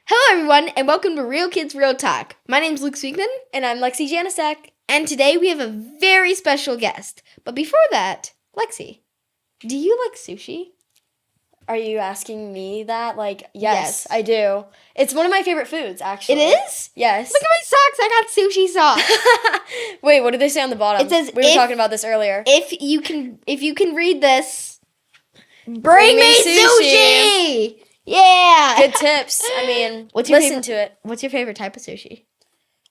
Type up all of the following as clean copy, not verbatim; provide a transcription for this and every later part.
Hello everyone, and welcome to Real Kids Real Talk. My name's Luke Speakman. And I'm Lexi Janicek. And today we have a very special guest. But before that, Lexi, do you like sushi? Are you asking me that? Yes, I do. It's one of my favorite foods, actually. It is? Yes. Look at my socks, I got sushi socks. Wait, what did they say on the bottom? It says, we were talking about this earlier. If you can read this, bring me sushi! Yeah! Good tips. I mean, listen to it. What's your favorite type of sushi?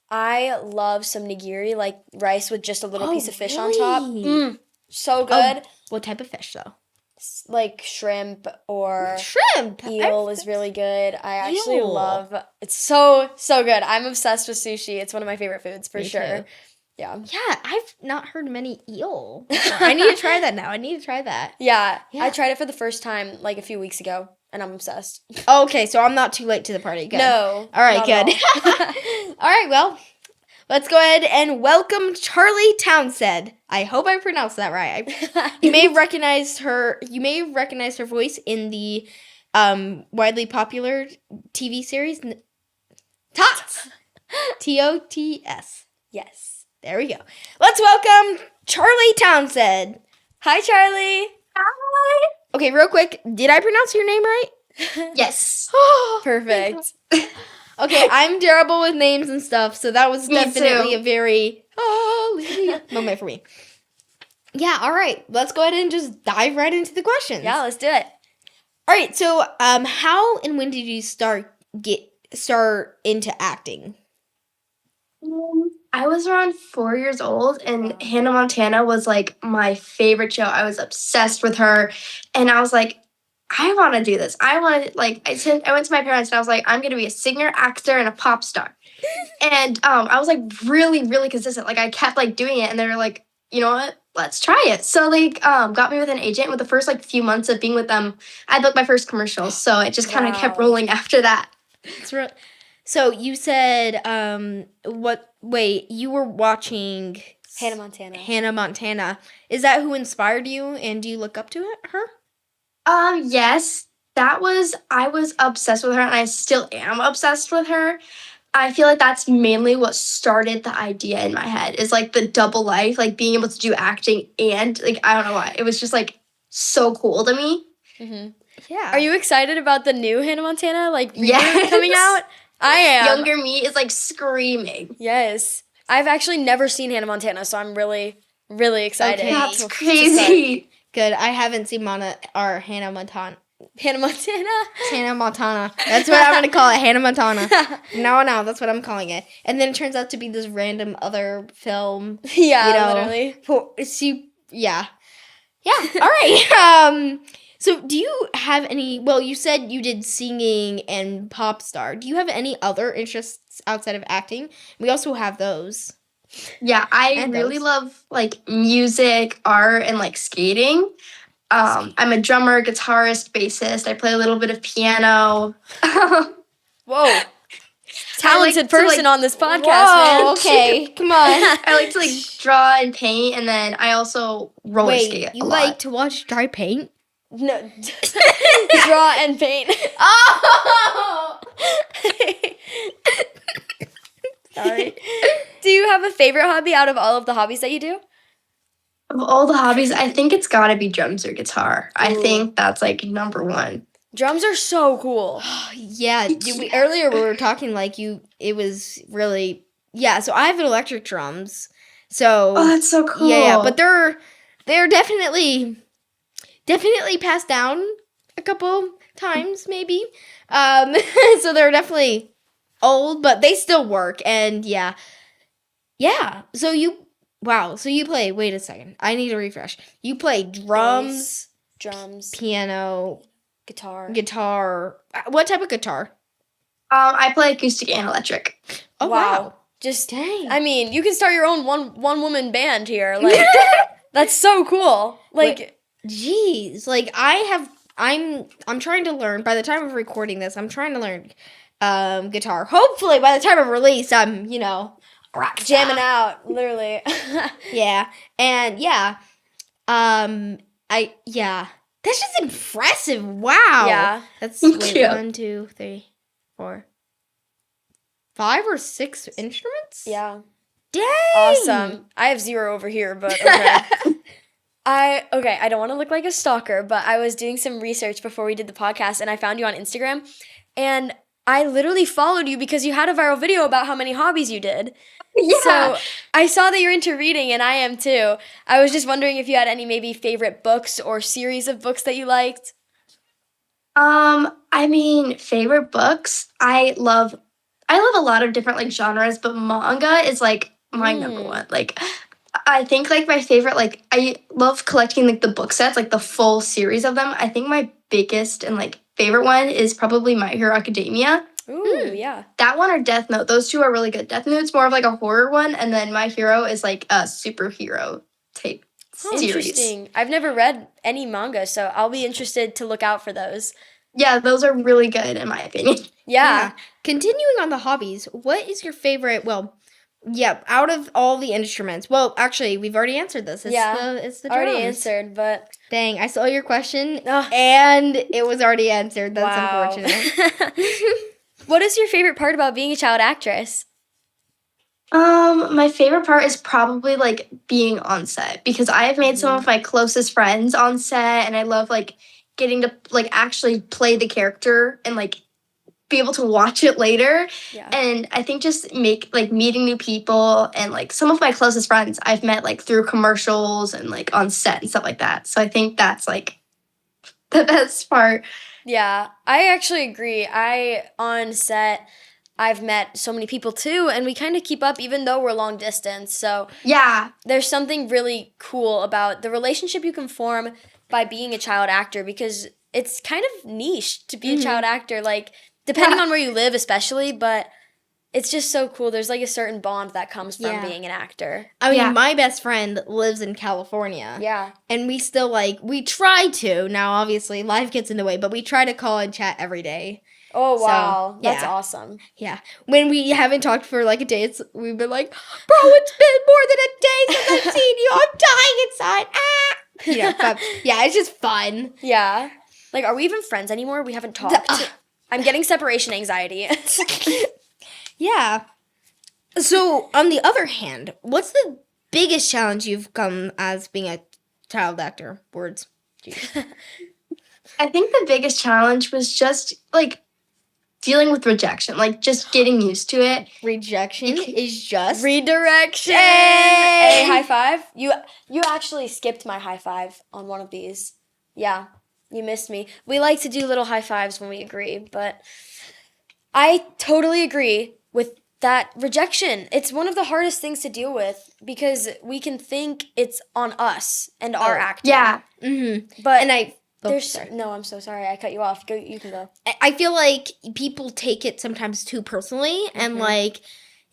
I love some nigiri, like rice with just a little piece of fish on really? top. So good. What type of fish, though? Like shrimp or shrimp. Eel is really good. I actually Eel. love it's so good. I'm obsessed with sushi. It's one of my favorite foods for sure. Too. Yeah. Yeah, I've not heard many eel. I need to try that now. Yeah, Yeah. I tried it for the first time like a few weeks ago, and I'm obsessed. Okay, so I'm not too late to the party. Good. No. All right, not good. at All right, well, let's go ahead and welcome Charlie Townsend. I hope I pronounced that right. You may have recognized her. You may have recognized her voice in the widely popular TV series TOTS. TOTS. Yes. There we go. Let's welcome Charlie Townsend. Hi, Charlie. Hi. Okay, real quick, did I pronounce your name right? Yes. Perfect. Okay, I'm terrible with names and stuff, so that was Me definitely too. a very moment for me. Yeah, all right. Let's go ahead and just dive right into the questions. Yeah, let's do it. All right. So, how and when did you start into acting? I was around 4 years old, and Hannah Montana was like my favorite show. I was obsessed with her, and I was like, I want to do this. I want to I went to my parents and I was like, I'm gonna be a singer, actor, and a pop star. And I was like really, really consistent. Like I kept like doing it, and they were like, you know what? Let's try it. So they got me with an agent. With the first like few months of being with them, I booked my first commercial. So it just kind of kept Wow. rolling after that. It's real. So you said, wait, you were watching Hannah Montana. Hannah Montana. Is that who inspired you, and do you look up to her? Yes, I was obsessed with her, and I still am obsessed with her. I feel like that's mainly what started the idea in my head, is like the double life, like being able to do acting and like, I don't know why. It was just like so cool to me. Mm-hmm. Yeah. Are you excited about the new Hannah Montana reboot Yes. coming out? I am. Younger me is like screaming. Yes. I've actually never seen Hannah Montana, so I'm really, really excited. Okay. That's to crazy. Good. I haven't seen Hannah Montana. Hannah Montana? Hannah Montana. That's what I'm going to call it, Hannah Montana. No, that's what I'm calling it. And then it turns out to be this random other film. Yeah, You know. literally. Yeah. All right. So do you have any, well, you said you did singing and pop star. Do you have any other interests outside of acting? We also have those. Yeah, I And really those. love like music, art, and like skating. I'm a drummer, guitarist, bassist. I play a little bit of piano. Whoa. Talented to, like- person on this podcast, Whoa, man. okay, come on. I like to like draw and paint, and then I also roller skate Wait, you a like lot. to watch dry paint? No. Draw and paint. Oh! Sorry. Do you have a favorite hobby out of all of the hobbies that you do? Of all the hobbies, I think it's gotta be drums or guitar. I Ooh. think that's like number one. Drums are so cool. Yeah, earlier we were talking like it was really, yeah, so I have electric drums. So Oh, that's so cool. Yeah, but they're definitely passed down a couple times maybe. So they're definitely old, but they still work, and yeah. So you play. Wait a second, I need to refresh. You play drums, Bass, drums, piano, guitar. What type of guitar? I play acoustic and electric. Oh wow. Just Dang. I mean, you can start your own one woman band here. Like that's so cool. Like Jeez, like I'm trying to learn. By the time of recording this, I'm trying to learn guitar. Hopefully, by the time of release, I'm rock jamming out, literally. Yeah, and that's just impressive. Wow. Yeah. That's Thank wait, you. 1, 2, 3, 4, 5 or 6 instruments? Yeah. Dang! Awesome. I have 0 over here, but okay. I don't want to look like a stalker, but I was doing some research before we did the podcast and I found you on Instagram and I literally followed you because you had a viral video about how many hobbies you did. Yeah. So I saw that you're into reading and I am too. I was just wondering if you had any maybe favorite books or series of books that you liked. I mean, favorite books. I love a lot of different like genres, but manga is like my number one. Like I think like my favorite, like I love collecting like the book sets, like the full series of them. I think my biggest and like favorite one is probably My Hero Academia. Ooh, yeah. That one or Death Note. Those two are really good. Death Note's more of like a horror one, and then My Hero is like a superhero type series. Interesting. I've never read any manga, so I'll be interested to look out for those. Yeah, those are really good in my opinion. Yeah. Continuing on the hobbies, what is your favorite, out of all the instruments? Well, actually, we've already answered this. It's the drums. Already answered, but Dang, I saw your question Ugh. and it was already answered. That's wow. unfortunate. What is your favorite part about being a child actress? My favorite part is probably like being on set because I have made some of my closest friends on set, and I love like getting to like actually play the character and like be able to watch it later. Yeah. And I think just meeting new people, and like some of my closest friends I've met like through commercials and like on set and stuff like that. So I think that's like the best part. Yeah, I actually agree. On set, I've met so many people too, and we kind of keep up even though we're long distance. So Yeah. there's something really cool about the relationship you can form by being a child actor, because it's kind of niche to be a child actor, like depending on where you live especially, but it's just so cool. There's like a certain bond that comes from being an actor. I mean, Yeah. my best friend lives in California. Yeah. And we still we try to. Now, obviously, life gets in the way, but we try to call and chat every day. Oh, So, wow. That's yeah. awesome. Yeah. When we haven't talked for like a day, we've been like, bro, it's been more than a day since I've seen you. I'm dying inside. Ah! But yeah, it's just fun. Yeah. Like, are we even friends anymore? We haven't talked. I'm getting separation anxiety. Yeah. So, on the other hand, what's the biggest challenge you've come as being a child actor? Words. Jeez. I think the biggest challenge was just like dealing with rejection, like just getting used to it. Rejection is just Redirection. Hey! Hey, high five. You actually skipped my high five on one of these. Yeah, you missed me. We like to do little high fives when we agree, but I totally agree with that rejection. It's one of the hardest things to deal with because we can think it's on us and our acting. Yeah. But sorry. no, I'm so sorry. I cut you off. Go. You can go. I feel like people take it sometimes too personally, and like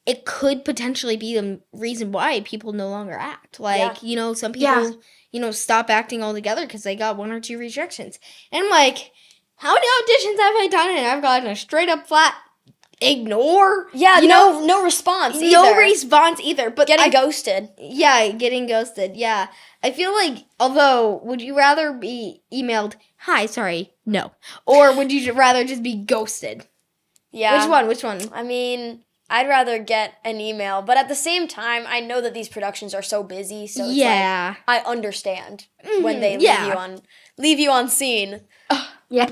it could potentially be the reason why people no longer act. Like, some people, stop acting altogether because they got 1 or 2 rejections. And like, how many auditions have I done and I've gotten a straight up flat ignore? Yeah, no response either. No response either. But Getting ghosted. Yeah, getting ghosted. Yeah. I feel like, although, would you rather be emailed, hi, sorry, no? Or would you rather just be ghosted? Yeah. Which one? I mean, I'd rather get an email, but at the same time, I know that these productions are so busy, so it's like, I understand when they leave you on scene. Yeah.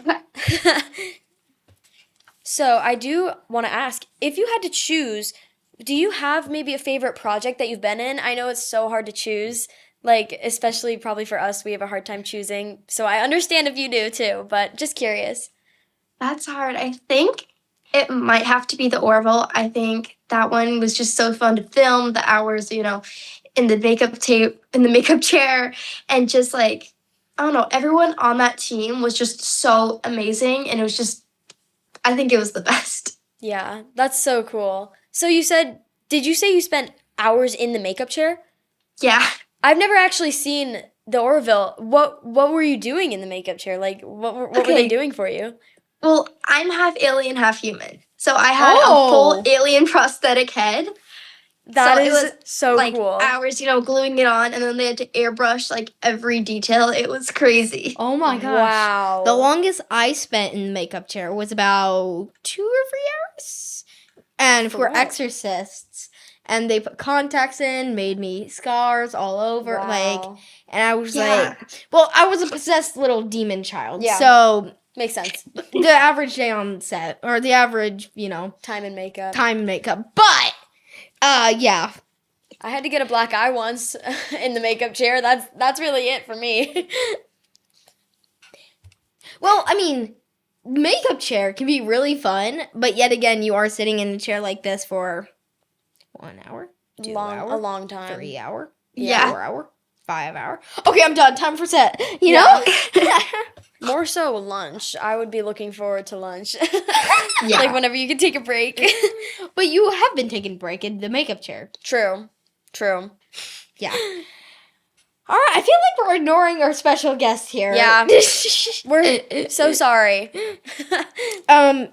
So I do want to ask, if you had to choose, do you have maybe a favorite project that you've been in? I know it's so hard to choose, like, especially probably for us, we have a hard time choosing. So I understand if you do too, but just curious. That's hard. I think it might have to be the Orville. I think that one was just so fun to film, the hours, in the makeup chair, and just like, I don't know, everyone on that team was just so amazing, and it was just, I think it was the best. Yeah, that's so cool. So did you say you spent hours in the makeup chair? Yeah. I've never actually seen the Orville. What were you doing in the makeup chair? Like, what were they doing for you? Well, I'm half alien, half human. So I had a full alien prosthetic head. That It is was so like cool. hours, gluing it on, and then they had to airbrush like every detail. It was crazy. Oh my gosh. Wow. The longest I spent in the makeup chair was about 2 or 3 hours. and For for what? exorcists, and they put contacts in, made me scars all over, like, Wow. and I was Yeah. like, well, I was a possessed little demon child, Yeah. so Makes sense. the average day on set, or the average, Time and makeup. time and makeup, but, yeah. I had to get a black eye once in the makeup chair. That's really it for me. Well, I mean, makeup chair can be really fun, but yet again, you are sitting in a chair like this for 1 hour, 2 A hour, long time. 3 hour, Yeah. 4 hour, 5 hour. Okay, I'm done. Time for set. You Yeah. know? More so lunch. I would be looking forward to lunch. Yeah. Like whenever you can take a break. But you have been taking a break in the makeup chair. True. Yeah. All right, I feel like we're ignoring our special guest here. Yeah. We're so sorry.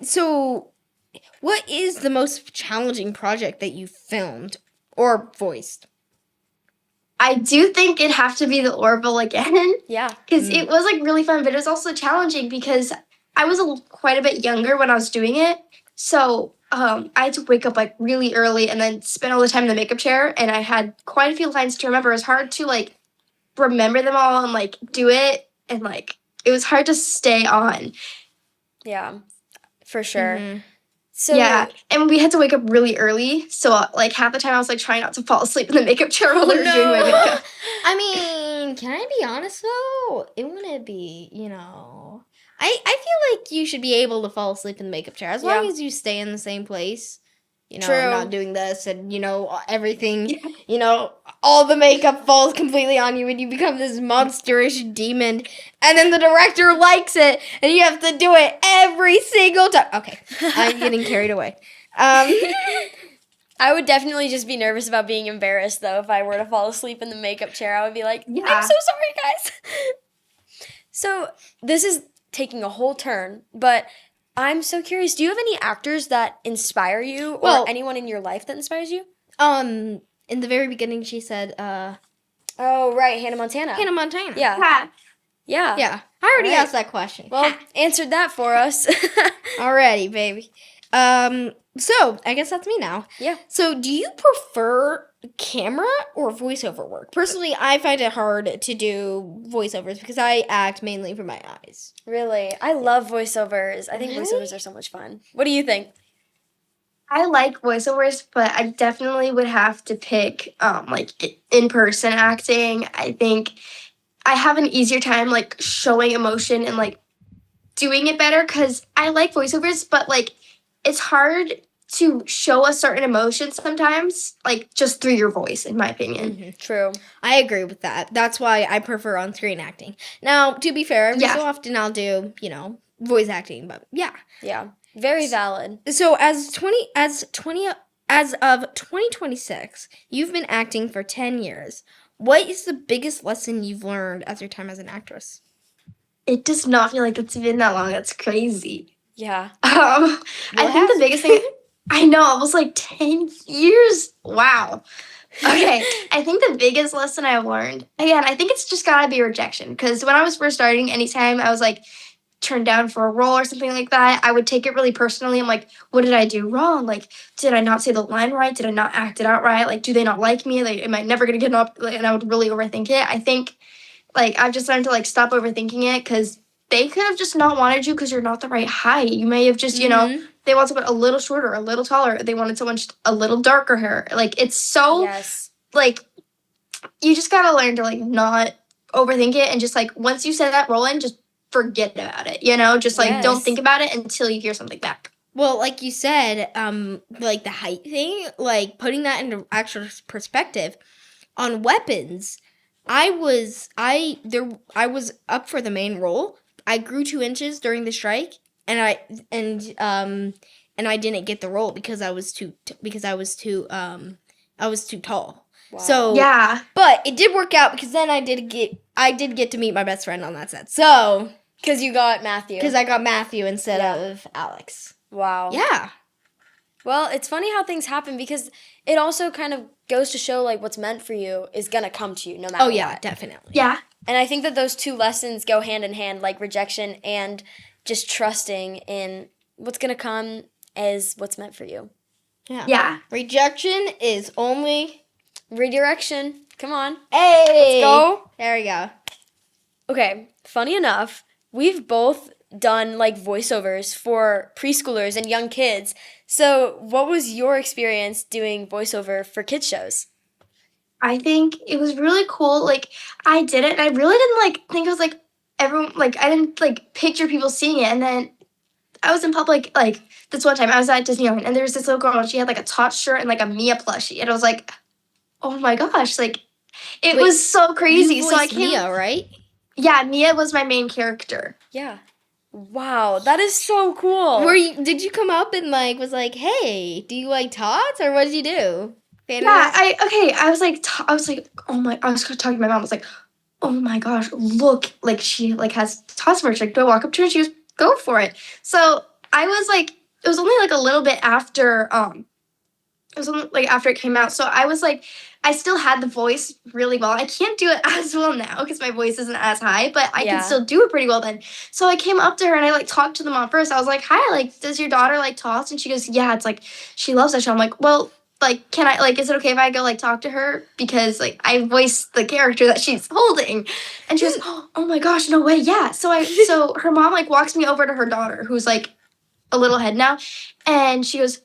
So what is the most challenging project that you filmed or voiced? I do think it'd have to be the Orville again. Yeah. Because it was like really fun, but it was also challenging because I was quite a bit younger when I was doing it. So I had to wake up like really early and then spend all the time in the makeup chair. And I had quite a few lines to remember. It was hard to like remember them all and like do it. And like it was hard to stay on. Yeah. For sure. Mhm. So Yeah. And we had to wake up really early. So like half the time I was like trying not to fall asleep in the makeup chair while I was doing my makeup. I mean, can I be honest though? It wouldn't be, I feel like you should be able to fall asleep in the makeup chair as long Yeah. as you stay in the same place. True. Not doing this and, everything, Yeah. all the makeup falls completely on you and you become this monsterish demon. And then the director likes it and you have to do it every single time. Okay, I'm getting carried away. I would definitely just be nervous about being embarrassed though if I were to fall asleep in the makeup chair. I would be like, Yeah. I'm so sorry, guys. So this is taking a whole turn, but I'm so curious. Do you have any actors that inspire you or Well- anyone in your life that inspires you? In the very beginning, she said, Oh, right, Hannah Montana. Hannah Montana. Yeah. Yeah. Yeah, I already Alright. asked that question. Well, answered that for us. Alrighty, baby. So I guess that's me now. Yeah. So do you prefer camera or voiceover work? Personally, I find it hard to do voiceovers because I act mainly for my eyes. Really? I love voiceovers. I think Really? voiceovers are so much fun. What do you think? I like voiceovers, but I definitely would have to pick in-person acting. I think I have an easier time like showing emotion and like doing it better because I like voiceovers, but like it's hard to show a certain emotion sometimes, like just through your voice, in my opinion. True. I agree with that. That's why I prefer on-screen acting. Now, to be fair, every Yeah. so often I'll do, voice acting, but yeah. Yeah. Very valid. So as of 2026, you've been acting for 10 years. What is the biggest lesson you've learned as your time as an actress? It does not feel like it's been that long. That's crazy. Yeah. I think the biggest thing, I know, it was like 10 years. Wow. Okay, I think the biggest lesson I've learned, again, I think it's just gotta be rejection. Because when I was first starting, anytime I was like turned down for a role or something like that, I would take it really personally. I'm like, what did I do wrong? Like, did I not say the line right? Did I not act it out right? Like, do they not like me? Like, am I never gonna get an up? And I would really overthink it. I think, like, I've just learned to like stop overthinking it because they could have just not wanted you because you're not the right height. You may have just, they want someone a little shorter, a little taller. They wanted someone just a little darker hair. Like, it's so, Yes. like, you just gotta learn to, like, not overthink it. And just, like, once you set that role in, just forget about it, Just, like, don't Yes. think about it until you hear something back. Well, like you said, like the height thing, like putting that into actual perspective, on weapons, I was up for the main role. I grew 2 inches during the strike, and I didn't get the role because I was too tall. Wow. So Yeah. but it did work out because then I did get to meet my best friend on that set. So Because you got Matthew. because I got Matthew instead Yeah. of Alex. Wow. Yeah. Well, it's funny how things happen because it also kind of goes to show like what's meant for you is gonna come to you no matter Oh yeah, what. definitely. Yeah. And I think that those two lessons go hand in hand, like rejection and just trusting in what's gonna come as what's meant for you. Yeah. Yeah. Rejection is only... Redirection. Come on. Hey! Let's go. There we go. Okay, funny enough, we've both done like voiceovers for preschoolers and young kids. So, what was your experience doing voiceover for kids shows? I think it was really cool. Like, I did it, and I really didn't like think it was like everyone. Like, I didn't like picture people seeing it. And then I was in public. Like this one time, I was at Disneyland, and there was this little girl, and she had like a Tots shirt and like a Mia plushie, and I was like, oh my gosh, like it Wait, was so crazy. You So I voiced came. Mia, right? Yeah, Mia was my main character. Yeah. Wow, that is so cool. Did you come up and like was like, hey, do you like Tots, or what did you do? Fan Yeah, art? I was like, oh my, I was talking to my mom. I was like, oh my gosh, look, like she like has Tots merch. Like, do I walk up to her? And she goes, go for it. So I was like, it was only like a little bit after, it was only like after it came out. So I was like, I still had the voice really well. I can't do it as well now because my voice isn't as high, but I Yeah. can still do it pretty well then. So I came up to her and I like talked to the mom first. I was like, hi, like, does your daughter like Tots? And she goes, yeah, it's like, she loves that show. I'm like, well, like, can I, like, is it okay if I go, like, talk to her? Because, like, I voice the character that she's holding. And she goes, oh my gosh, no way, yeah. So her mom, like, walks me over to her daughter, who's, like, a little head now. And she goes,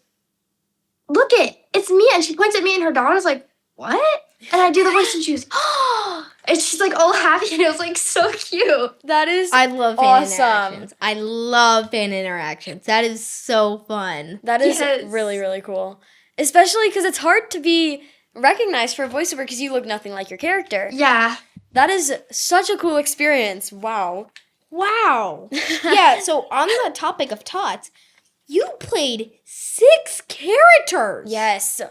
look it's Mia. And she points at me and her daughter's like, what? And I do the voice and she goes, oh. And she's, like, all happy. And it was, like, so cute. That is I love fan awesome. interactions. I love fan interactions. That is so fun. That is Yes. really, really cool. Especially because it's hard to be recognized for a voiceover because you look nothing like your character. Yeah. That is such a cool experience. Wow. Wow. Yeah, so on the topic of Tots, you played 6 characters. Yes.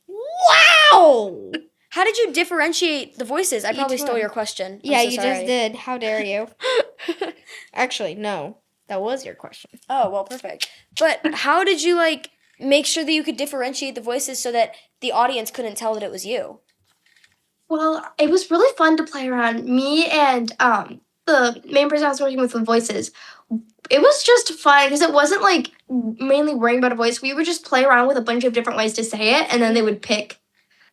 Wow. How did you differentiate the voices? I probably Each stole one. your question. I'm Yeah, so you sorry. just did. How dare you? Actually, no. That was your question. Oh, well, perfect. But how did you, like, make sure that you could differentiate the voices so that the audience couldn't tell that it was you? Well, it was really fun to play around. Me and the main person I was working with voices, it was just fun because it wasn't like mainly worrying about a voice. We would just play around with a bunch of different ways to say it, and then they would pick.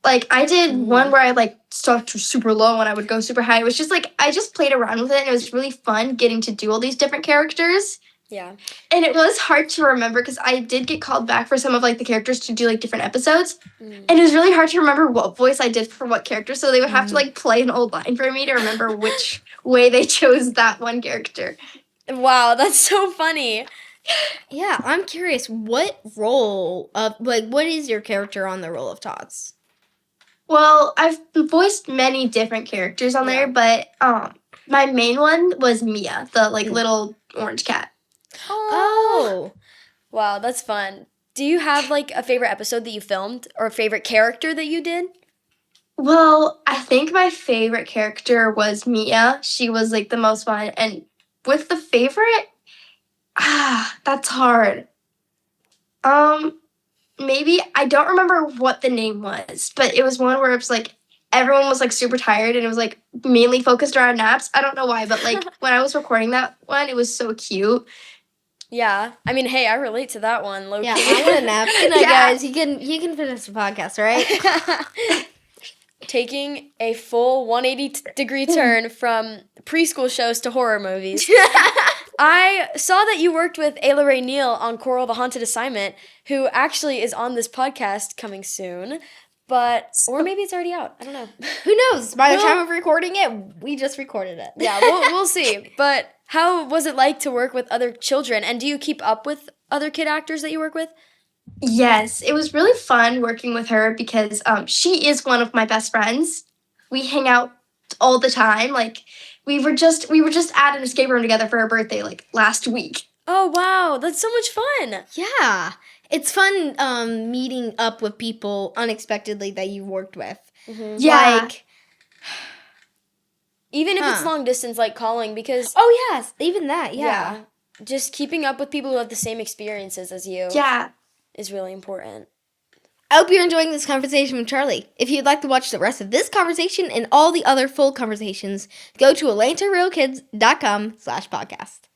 Like, I did one where I like stuck super low and I would go super high. It was just like I just played around with it, and it was really fun getting to do all these different characters. Yeah. And it was hard to remember because I did get called back for some of like the characters to do like different episodes. And it was really hard to remember what voice I did for what character. So they would have to like play an old line for me to remember which way they chose that one character. Wow, that's so funny. Yeah, I'm curious. What role of what is your character on the role of Tots? Well, I've voiced many different characters on there, but my main one was Mia, the like little orange cat. Oh. Wow, that's fun. Do you have like a favorite episode that you filmed or a favorite character that you did? Well, I think my favorite character was Mia. She was like the most fun. And with the favorite, that's hard. Maybe I don't remember what the name was, but it was one where it was like everyone was like super tired and it was like mainly focused around naps. I don't know why, but like when I was recording that one, it was so cute. Yeah. I mean, hey, I relate to that one, low-key. Yeah, I want a nap. Good night, Yeah. guys. You can finish the podcast, all right? Taking a full 180-degree turn from preschool shows to horror movies. I saw that you worked with Ayla Ray Neal on Coral the Haunted Assignment, who actually is on this podcast coming soon. Or maybe it's already out. I don't know. Who knows? By the Well- time of recording it, we just recorded it. Yeah, we'll see. But how was it like to work with other children? And do you keep up with other kid actors that you work with? Yes, it was really fun working with her because she is one of my best friends. We hang out all the time. Like we were just at an escape room together for her birthday like last week. Oh, wow. That's so much fun. Yeah. It's fun meeting up with people unexpectedly that you've worked with. Yeah. Like, Even if it's Huh. long distance, like calling, because oh, yes. Even that, yeah. just keeping up with people who have the same experiences as you Yeah. is really important. I hope you're enjoying this conversation with Charlie. If you'd like to watch the rest of this conversation and all the other full conversations, go to AtlantaRealKids.com/podcast.